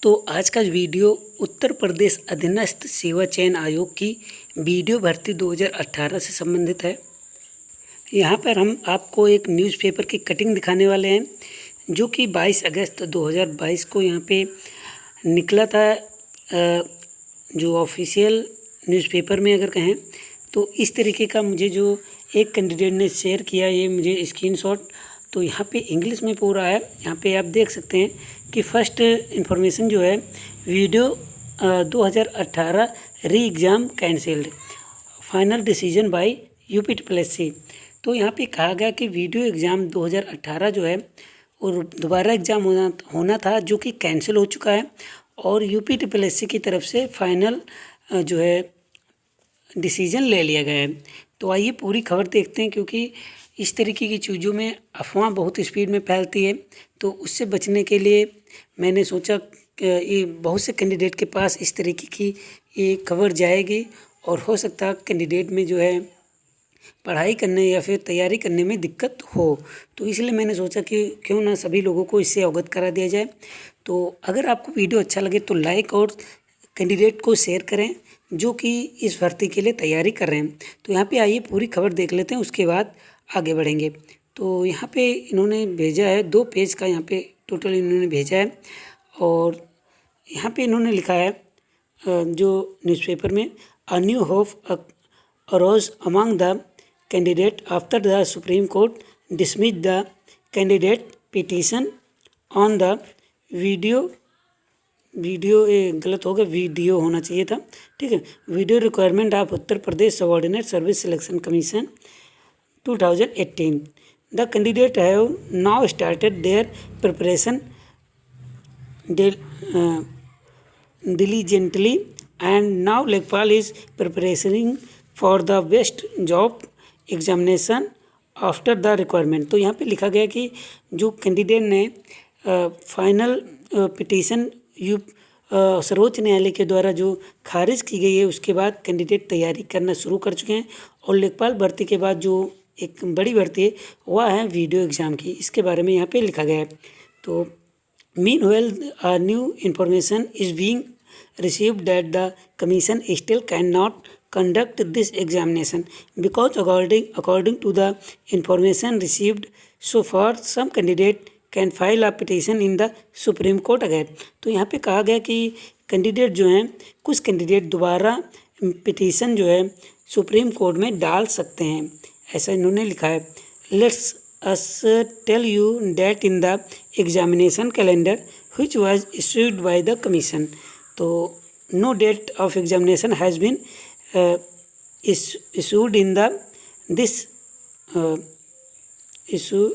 तो आज का वीडियो उत्तर प्रदेश अधीनस्थ सेवा चयन आयोग की वीडियो भर्ती 2018 से संबंधित है। यहाँ पर हम आपको एक न्यूज़पेपर की कटिंग दिखाने वाले हैं जो कि 22 अगस्त 2022 को यहाँ पे निकला था। जो ऑफिशियल न्यूज़पेपर में अगर कहें तो इस तरीके का मुझे जो एक कैंडिडेट ने शेयर किया, ये मुझे स्क्रीनशॉट। तो यहाँ पे इंग्लिश में पूरा है। यहाँ पे आप देख सकते हैं कि फर्स्ट इंफॉर्मेशन जो है, वीडियो 2018 री exam cancelled, final decision by UPPSC. तो यहाँ पे कहा गया कि वीडियो एग्ज़ाम 2018 जो है और दोबारा एग्ज़ाम होना था जो कि कैंसिल हो चुका है और यूपीपीएससी की तरफ से फाइनल जो है डिसीजन ले लिया गया है। तो आइए पूरी खबर देखते हैं, क्योंकि इस तरीके की चीज़ों में अफवाह बहुत स्पीड में फैलती है। तो उससे बचने के लिए मैंने सोचा कि ये बहुत से कैंडिडेट के पास इस तरीके की ये खबर जाएगी और हो सकता है कैंडिडेट में जो है पढ़ाई करने या फिर तैयारी करने में दिक्कत हो। तो इसलिए मैंने सोचा कि क्यों ना सभी लोगों को इससे अवगत करा दिया जाए। तो अगर आपको वीडियो अच्छा लगे तो लाइक और कैंडिडेट को शेयर करें जो कि इस भर्ती के लिए तैयारी कर रहे हैं। तो यहाँ पे आइए पूरी खबर देख लेते हैं, उसके बाद आगे बढ़ेंगे। तो यहाँ पे इन्होंने भेजा है 2 पेज का, यहाँ पे टोटल इन्होंने भेजा है और यहाँ पे इन्होंने लिखा है जो न्यूज़पेपर में, a new hope arose among the candidate after the supreme court dismissed the candidate petition on the video ये गलत हो गया, वीडियो होना चाहिए था, ठीक है, video requirement of Uttar Pradesh subordinate service selection commission 2018. The candidate have now started their preparation diligently, and now Lekpal is preparing for the best job examination after the requirement. तो यहाँ पे लिखा गया कि जो कैंडिडेट ने फाइनल पिटीशन सर्वोच्च न्यायालय के द्वारा जो खारिज की गई है, उसके बाद कैंडिडेट तैयारी करना शुरू कर चुके हैं। और लेखपाल भर्ती के बाद जो एक बड़ी भर्ती है वह है वीडियो एग्ज़ाम की, इसके बारे में यहाँ पे लिखा गया है। तो meanwhile a new information is being received that the commission still can not conduct this examination because according to the information received so far, some candidate can file a petition in the Supreme Court again. तो यहाँ पे कहा गया कि candidate जो हैं, कुछ candidate दोबारा पिटीशन जो है सुप्रीम कोर्ट में डाल सकते हैं, ऐसा इन्होंने लिखा है। Let's us tell you that in the examination calendar which was issued by the commission, तो no date of examination has been issued in the this issue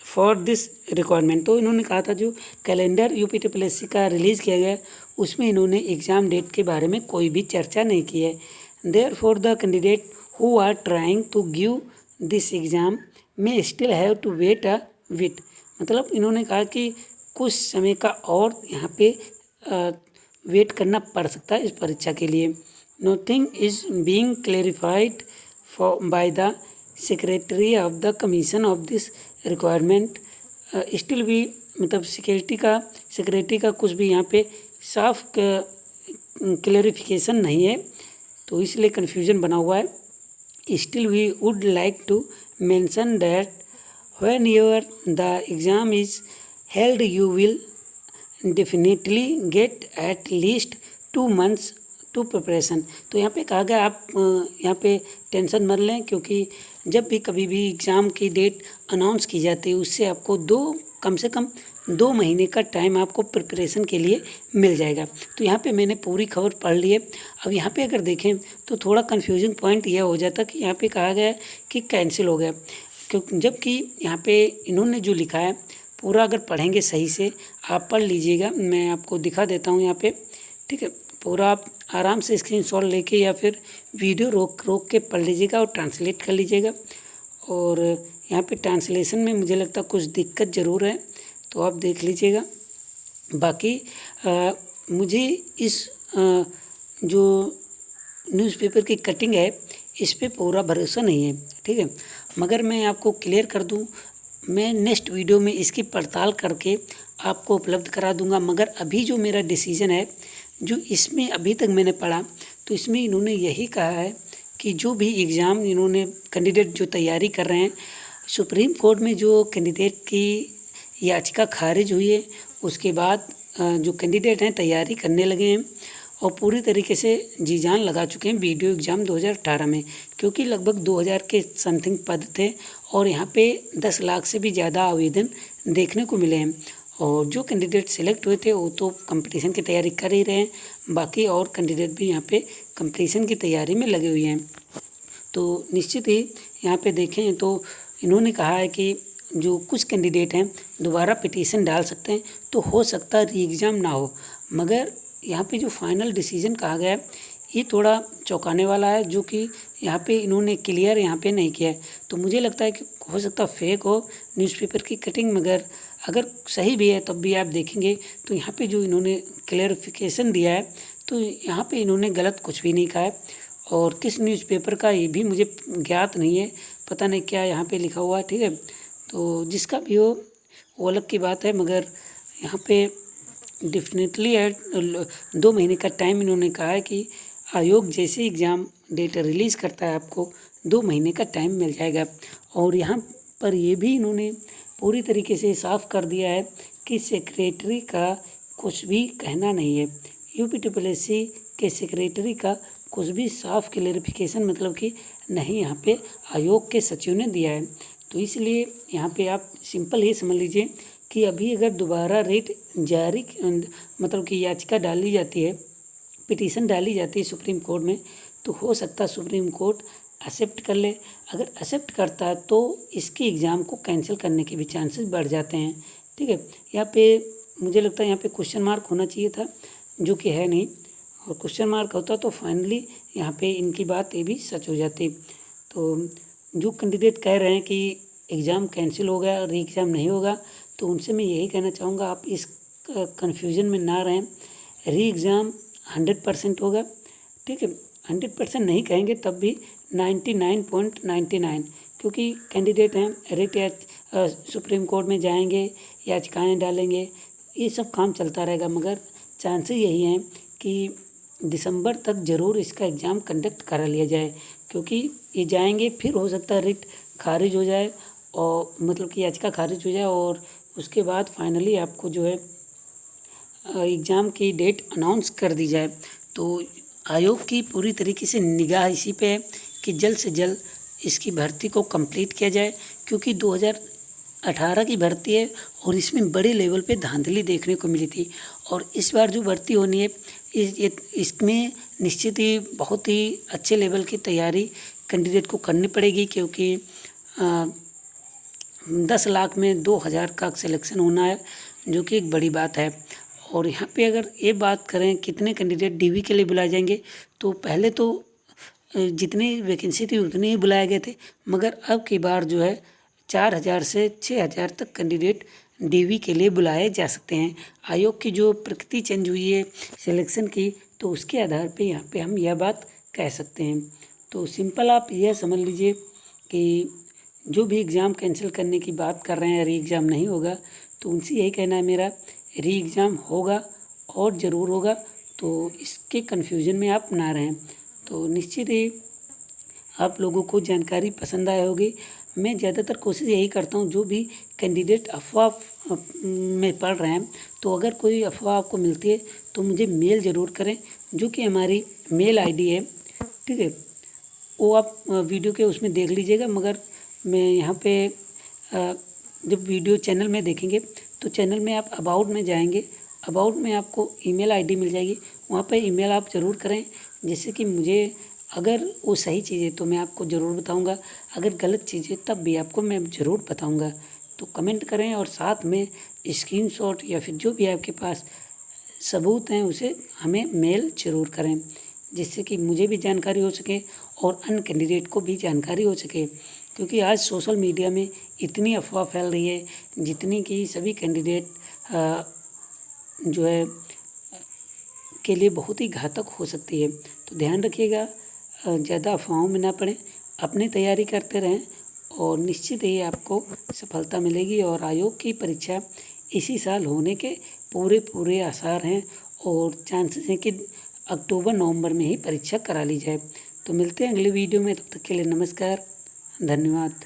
for this requirement. तो इन्होंने कहा था जो कैलेंडर यूपीपीएससी का release किया गया उसमें इन्होंने एग्ज़ाम डेट के बारे में कोई भी चर्चा नहीं की है। There for the candidate who are trying to give this exam में still have to wait a bit, मतलब इन्होंने कहा कि कुछ समय का और यहाँ पे वेट करना पड़ सकता है इस परीक्षा के लिए। Nothing is being clarified by the secretary of the commission of this requirement still भी, मतलब सेक्रेटरी का कुछ भी यहाँ पे साफ क्लेरिफिकेशन नहीं है, तो इसलिए कन्फ्यूजन बना हुआ है। Still we would like to mention that whenever the exam is held you will definitely get at least 2 months to preparation. तो यहाँ पे कहा गया आप यहाँ पे टेंशन मत लें, क्योंकि जब भी कभी भी एग्ज़ाम की डेट अनाउंस की जाती है उससे आपको कम से कम 2 महीने का टाइम आपको प्रिपरेशन के लिए मिल जाएगा। तो यहाँ पे मैंने पूरी खबर पढ़ ली है। अब यहाँ पे अगर देखें तो थोड़ा कन्फ्यूजिंग पॉइंट यह हो जाता कि यहाँ पे कहा गया कि कैंसिल हो गया, क्योंकि जबकि यहाँ पे इन्होंने जो लिखा है पूरा अगर पढ़ेंगे सही से, आप पढ़ लीजिएगा, मैं आपको दिखा देता हूँ यहाँ पे, ठीक है। पूरा आप आराम से स्क्रीनशॉट लेके या फिर वीडियो रोक के पढ़ लीजिएगा और ट्रांसलेट कर लीजिएगा। और यहाँ पे ट्रांसलेशन में मुझे लगता है कुछ दिक्कत ज़रूर है, तो आप देख लीजिएगा। बाकी मुझे इस जो न्यूज़पेपर की कटिंग है इस पे पूरा भरोसा नहीं है, ठीक है, मगर मैं आपको क्लियर कर दूँ, मैं नेक्स्ट वीडियो में इसकी पड़ताल करके आपको उपलब्ध करा दूंगा। मगर अभी जो मेरा डिसीजन है, जो इसमें अभी तक मैंने पढ़ा, तो इसमें इन्होंने यही कहा है कि जो भी एग्ज़ाम इन्होंने कैंडिडेट जो तैयारी कर रहे हैं, सुप्रीम कोर्ट में जो कैंडिडेट की याचिका खारिज हुई है, उसके बाद जो कैंडिडेट हैं तैयारी करने लगे हैं और पूरी तरीके से जी जान लगा चुके हैं वीडियो एग्ज़ाम 2018 में, क्योंकि लगभग 2000 के समथिंग पद थे और यहाँ पे 10 लाख से भी ज़्यादा आवेदन देखने को मिले हैं। और जो कैंडिडेट सेलेक्ट हुए थे वो तो कंपटीशन की तैयारी कर ही रहे हैं, बाकी और कैंडिडेट भी यहाँ पे कंपटीशन की तैयारी में लगे हुए हैं। तो निश्चित ही यहाँ पे देखें तो इन्होंने कहा है कि जो कुछ कैंडिडेट हैं दोबारा पिटीशन डाल सकते हैं, तो हो सकता है री एग्ज़ाम ना हो। मगर यहाँ पे जो फाइनल डिसीजन कहा गया है ये थोड़ा चौंकाने वाला है, जो कि यहाँ पे इन्होंने क्लियर यहाँ पे नहीं किया है। तो मुझे लगता है कि हो सकता फेक हो न्यूज़पेपर की कटिंग, मगर अगर सही भी है तब भी आप देखेंगे तो यहाँ पे जो इन्होंने क्लेरिफिकेशन दिया है, तो यहाँ पे इन्होंने गलत कुछ भी नहीं कहा है। और किस न्यूज़पेपर का ये भी मुझे ज्ञात नहीं है, पता नहीं क्या यहाँ पे लिखा हुआ है, ठीक है। तो जिसका भी हो वो अलग की बात है, मगर यहाँ पे डेफिनेटली है 2 महीने का टाइम इन्होंने कहा है कि आयोग जैसे एग्ज़ाम डेट रिलीज़ करता है आपको 2 महीने का टाइम मिल जाएगा। और यहाँ पर ये भी इन्होंने पूरी तरीके से साफ कर दिया है कि सेक्रेटरी का कुछ भी कहना नहीं है। यूपीट्रिपलएससी के सेक्रेटरी का कुछ भी साफ क्लेरिफिकेशन मतलब कि नहीं यहाँ पे आयोग के सचिव ने दिया है। तो इसलिए यहाँ पे आप सिंपल ही समझ लीजिए कि अभी अगर दोबारा रेट जारी मतलब कि याचिका डाली जाती है, पिटीशन डाली जाती है सुप्रीम कोर्ट में, तो हो सकता है सुप्रीम कोर्ट एक्सेप्ट कर ले। अगर एक्सेप्ट करता है तो इसके एग्ज़ाम को कैंसिल करने के भी चांसेस बढ़ जाते हैं, ठीक है। यहाँ पे मुझे लगता है यहाँ पे क्वेश्चन मार्क होना चाहिए था, जो कि है नहीं, और क्वेश्चन मार्क होता तो फाइनली यहाँ पे इनकी बात ये भी सच हो जाती। तो जो कैंडिडेट कह रहे हैं कि एग्ज़ाम कैंसिल हो गया और री एग्ज़ाम नहीं होगा, तो उनसे मैं यही कहना चाहूँगा आप इस कन्फ्यूज़न में ना रहें। री एग्ज़ाम 100% होगा, ठीक है। 100% नहीं कहेंगे तब भी 99.99, क्योंकि कैंडिडेट हैं रेट या सुप्रीम कोर्ट में जाएंगे, याचिकाएँ डालेंगे, ये सब काम चलता रहेगा। मगर चांसेस यही हैं कि दिसंबर तक ज़रूर इसका एग्ज़ाम कंडक्ट करा लिया जाए, क्योंकि ये जाएंगे फिर हो सकता है रिट खारिज हो जाए और मतलब कि याचिका खारिज हो जाए और उसके बाद फाइनली आपको जो है एग्ज़ाम की डेट अनाउंस कर दी जाए। तो आयोग की पूरी तरीके से निगाह इसी पे है कि जल्द से जल्द इसकी भर्ती को कंप्लीट किया जाए, क्योंकि 2018 की भर्ती है और इसमें बड़े लेवल पे धांधली देखने को मिली थी। और इस बार जो भर्ती होनी है इसमें निश्चित ही बहुत ही अच्छे लेवल की तैयारी कैंडिडेट को करनी पड़ेगी, क्योंकि 10 लाख में 2000 का सिलेक्शन होना है, जो कि एक बड़ी बात है। और यहाँ पे अगर ये बात करें कितने कैंडिडेट डीवी के लिए बुलाए जाएंगे, तो पहले तो जितनी वैकेंसी थी उतने ही बुलाए गए थे, मगर अब की बार जो है 4000 से 6000 तक कैंडिडेट डीवी के लिए बुलाए जा सकते हैं। आयोग की जो प्रकृति चेंज हुई है सिलेक्शन की, तो उसके आधार पे यहाँ पे हम यह बात कह सकते हैं। तो सिंपल आप यह समझ लीजिए कि जो भी एग्ज़ाम कैंसिल करने की बात कर रहे हैं, री एग्ज़ाम नहीं होगा, तो उनसे यही कहना है मेरा, री एग्ज़ाम होगा और ज़रूर होगा, तो इसके कन्फ्यूज़न में आप ना रहें। तो निश्चित ही आप लोगों को जानकारी पसंद आई होगी। मैं ज़्यादातर कोशिश यही करता हूँ, जो भी कैंडिडेट अफवाह में पढ़ रहे हैं, तो अगर कोई अफवाह आपको मिलती है तो मुझे मेल ज़रूर करें, जो कि हमारी मेल आईडी है, ठीक है। वो आप वीडियो के उसमें देख लीजिएगा, मगर मैं यहाँ पे जब वीडियो चैनल में देखेंगे तो चैनल में आप अबाउट में जाएंगे, अबाउट में आपको ईमेल आईडी मिल जाएगी, वहाँ पे ईमेल आप ज़रूर करें, जिससे कि मुझे अगर वो सही चीज़ है तो मैं आपको ज़रूर बताऊंगा, अगर गलत चीज़ है तब भी आपको मैं ज़रूर बताऊंगा। तो कमेंट करें और साथ में स्क्रीनशॉट या फिर जो भी आपके पास सबूत हैं उसे हमें मेल ज़रूर करें, जिससे कि मुझे भी जानकारी हो सके और अन्य कैंडिडेट को भी जानकारी हो सके। क्योंकि आज सोशल मीडिया में इतनी अफवाह फैल रही है जितनी कि सभी कैंडिडेट जो है के लिए बहुत ही घातक हो सकती है। तो ध्यान रखिएगा, ज़्यादा अफवाहों में ना पड़ें, अपनी तैयारी करते रहें और निश्चित ही आपको सफलता मिलेगी और आयोग की परीक्षा इसी साल होने के पूरे आसार हैं और चांसेस हैं कि अक्टूबर नवंबर में ही परीक्षा करा ली जाए। तो मिलते हैं अगले वीडियो में, तब तक के लिए नमस्कार, धन्यवाद।